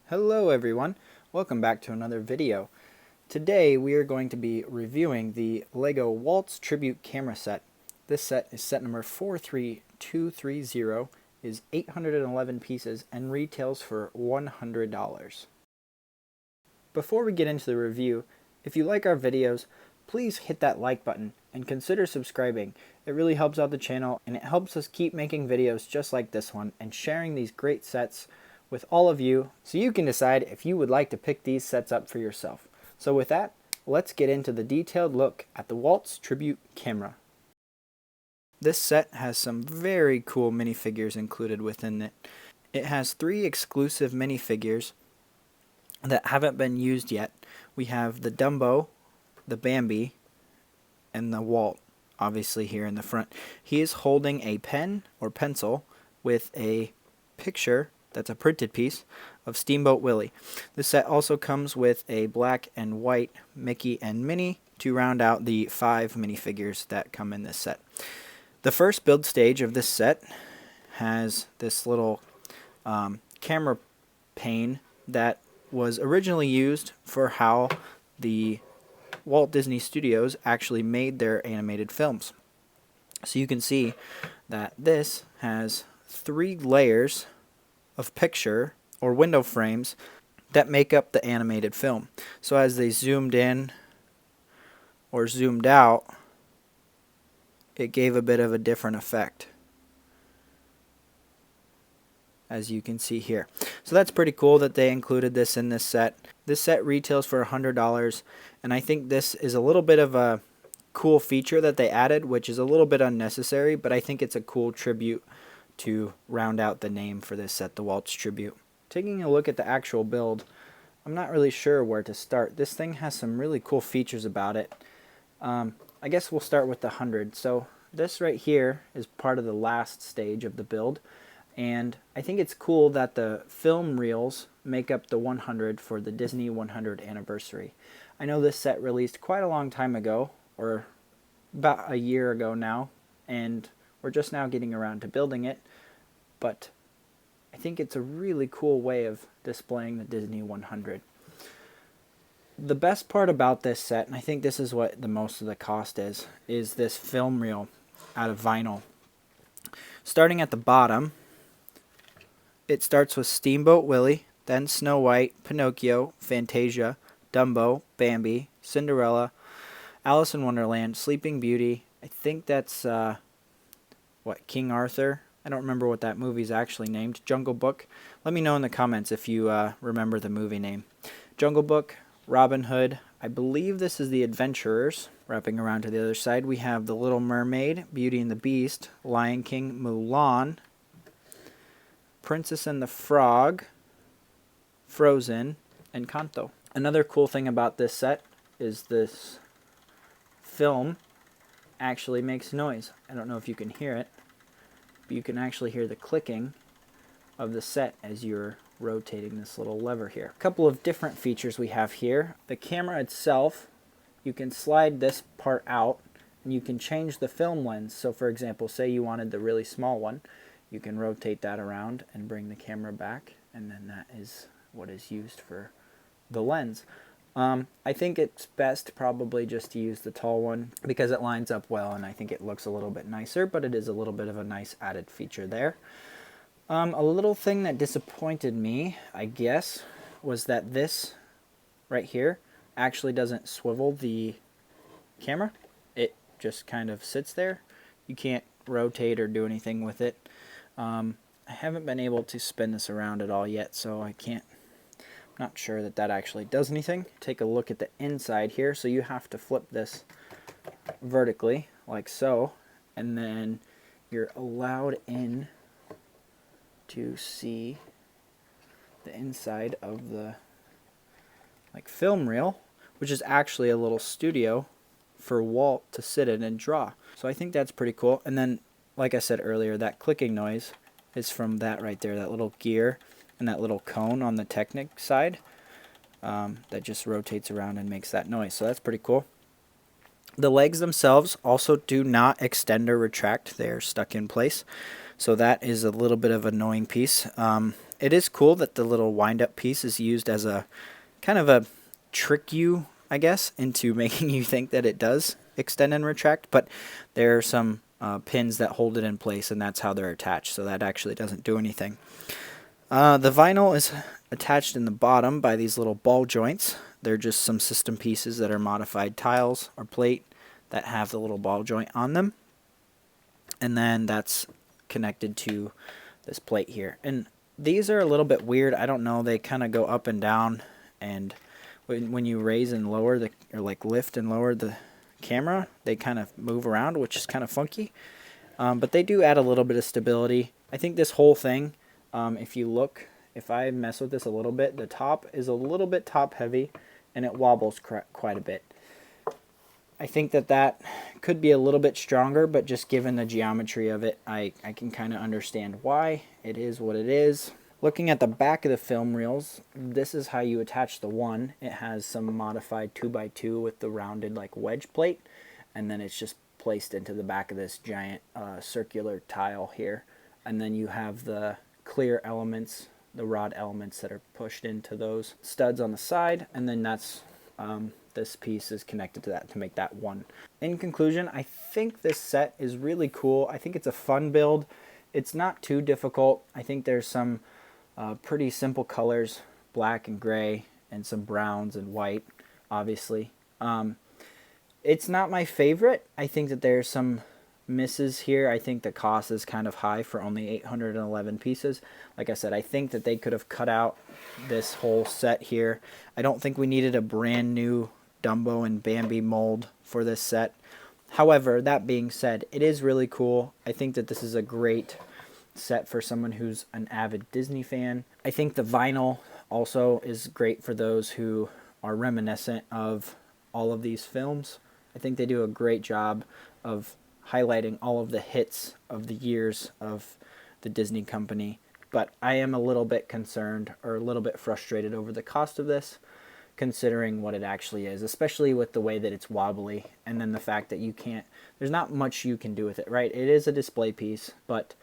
Hello everyone, welcome back to another video. Today we are going to be reviewing the LEGO Walt's Tribute Camera set. This set is set number 43230, is 811 pieces and retails for $100. Before we get into the review, if you like our videos, please hit that like button and consider subscribing. It really helps out the channel and it helps us keep making videos just like this one and sharing these great sets with all of you so you can decide if you would like to pick these sets up for yourself. So with that, let's get into the detailed look at the Walt's Tribute Camera. This set has some very cool minifigures included within it. It has 3 exclusive minifigures that haven't been used yet. We have the Dumbo, the Bambi, and the Walt, obviously here in the front. He is holding a pen or pencil with a picture that's a printed piece of Steamboat Willie. This set also comes with a black and white Mickey and Minnie to round out the 5 minifigures that come in this set. The first build stage of this set has this little camera pane that was originally used for how the Walt Disney Studios actually made their animated films. So you can see that this has 3 layers of picture or window frames that make up the animated film. So as they zoomed in or zoomed out, it gave a bit of a different effect, as you can see here. So that's pretty cool that they included this in this set. This set retails for $100, and I think this is a little bit of a cool feature that they added, which is a little bit unnecessary, but I think it's a cool tribute to round out the name for this set, the Walt's Tribute. Taking a look at the actual build, I'm not really sure where to start. This thing has some really cool features about it. I guess we'll start with the 100. So this right here is part of the last stage of the build, and I think it's cool that the film reels make up the 100 for the Disney 100 anniversary. I know this set released quite a long time ago, or about a year ago now, and we're just now getting around to building it, but I think it's a really cool way of displaying the Disney 100. The best part about this set, and I think this is what the most of the cost is this film reel out of vinyl. Starting at the bottom, it starts with Steamboat Willie, then Snow White, Pinocchio, Fantasia, Dumbo, Bambi, Cinderella, Alice in Wonderland, Sleeping Beauty. I think that's King Arthur. I don't remember what that movie's actually named. Jungle Book. Let me know in the comments if you remember the movie name. Jungle Book, Robin Hood. I believe this is the Adventurers. Wrapping around to the other side, we have The Little Mermaid, Beauty and the Beast, Lion King, Mulan, Princess and the Frog, Frozen, and Encanto. Another cool thing about this set is this film actually makes noise. I don't know if you can hear it, but you can actually hear the clicking of the set as you're rotating this little lever here. A couple of different features we have here. The camera itself, you can slide this part out and you can change the film lens. So for example, say you wanted the really small one, you can rotate that around and bring the camera back, and then that is what is used for the lens. I think it's best probably just to use the tall one because it lines up well and I think it looks a little bit nicer, but it is a little bit of a nice added feature there. A little thing that disappointed me, I guess, was that this right here actually doesn't swivel the camera. It just kind of sits there. You can't rotate or do anything with it. I haven't been able to spin this around at all yet, so I can't. Not sure that that actually does anything. Take a look at the inside here. So you have to flip this vertically like so, and then you're allowed in to see the inside of the film reel, which is actually a little studio for Walt to sit in and draw. So I think that's pretty cool. And then, like I said earlier, that clicking noise is from that right there, that little gear and that little cone on the Technic side that just rotates around and makes that noise. So that's pretty cool. The legs themselves also do not extend or retract. They're stuck in place. So that is a little bit of an annoying piece. It is cool that the little wind-up piece is used as a kind of a trick you, I guess, into making you think that it does extend and retract, but there are some pins that hold it in place, and that's how they're attached, so that actually doesn't do anything. The vinyl is attached in the bottom by these little ball joints. They're just some system pieces that are modified tiles or plate that have the little ball joint on them, and then that's connected to this plate here. And these are a little bit weird. I don't know, they kind of go up and down, and when you raise and lower the, or like lift and lower the camera, they kind of move around, which is kind of funky. But they do add a little bit of stability. I think this whole thing, if you look, if I mess with this a little bit, the top is a little bit top heavy and it wobbles quite a bit. I think that that could be a little bit stronger, but just given the geometry of it, I can kind of understand why. It is what it is. Looking at the back of the film reels, this is how you attach the one. It has some modified 2x2 with the rounded like wedge plate, and then it's just placed into the back of this giant circular tile here. And then you have the clear elements, the rod elements that are pushed into those studs on the side, and then that's this piece is connected to that to make that one. In conclusion, I think this set is really cool. I think it's a fun build. It's not too difficult. I think there's some pretty simple colors, black and gray, and some browns and white, obviously. It's not my favorite. I think that there's some misses here. I think the cost is kind of high for only 811 pieces. Like I said, I think that they could have cut out this whole set here. I don't think we needed a brand new Dumbo and Bambi mold for this set. However, that being said, it is really cool. I think that this is a great set for someone who's an avid Disney fan. I think the vinyl also is great for those who are reminiscent of all of these films. I think they do a great job of highlighting all of the hits of the years of the Disney company. But I am a little bit concerned or a little bit frustrated over the cost of this, considering what it actually is, especially with the way that it's wobbly, and then the fact that you can't, there's not much you can do with it, right? It is a display piece, but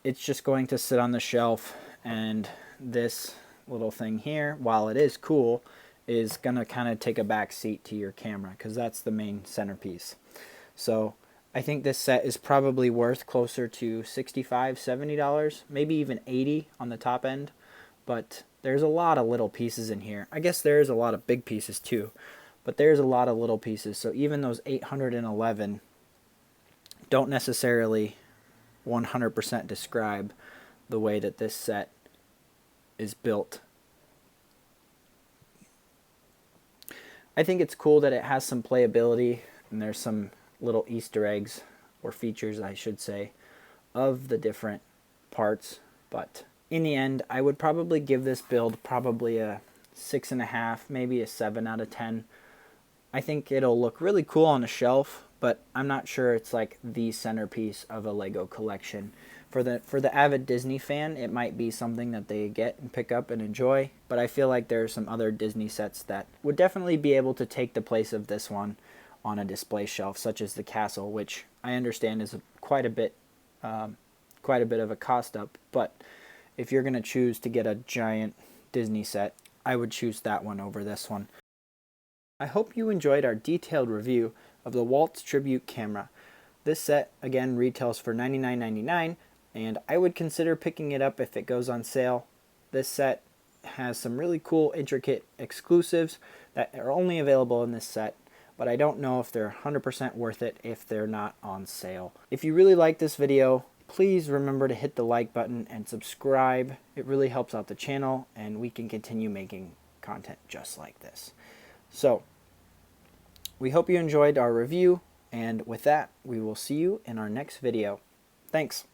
it's just going to sit on the shelf, and this little thing here, while it is cool, is going to kind of take a back seat to your camera, because that's the main centerpiece. So I think this set is probably worth closer to $65, $70, maybe even $80 on the top end, but there's a lot of little pieces in here. I guess there's a lot of big pieces too, but there's a lot of little pieces, so even those 811 don't necessarily 100% describe the way that this set is built. I think it's cool that it has some playability, and there's some little Easter eggs, or features I should say, of the different parts, but in the end I would probably give this build probably a 6.5, maybe a 7 out of 10. I think it'll look really cool on a shelf, but I'm not sure it's like the centerpiece of a Lego collection. For the avid Disney fan, it might be something that they get and pick up and enjoy, but I feel like there are some other Disney sets that would definitely be able to take the place of this one on a display shelf, such as the castle, which I understand is quite a bit of a cost up. But if you're going to choose to get a giant Disney set, I would choose that one over this one. I hope you enjoyed our detailed review of the Walt Tribute Camera. This set again retails for $99.99, and I would consider picking it up if it goes on sale. This set has some really cool, intricate exclusives that are only available in this set, but I don't know if they're 100% worth it if they're not on sale. If you really like this video, please remember to hit the like button and subscribe. It really helps out the channel, and we can continue making content just like this. So, we hope you enjoyed our review, and with that, we will see you in our next video. Thanks.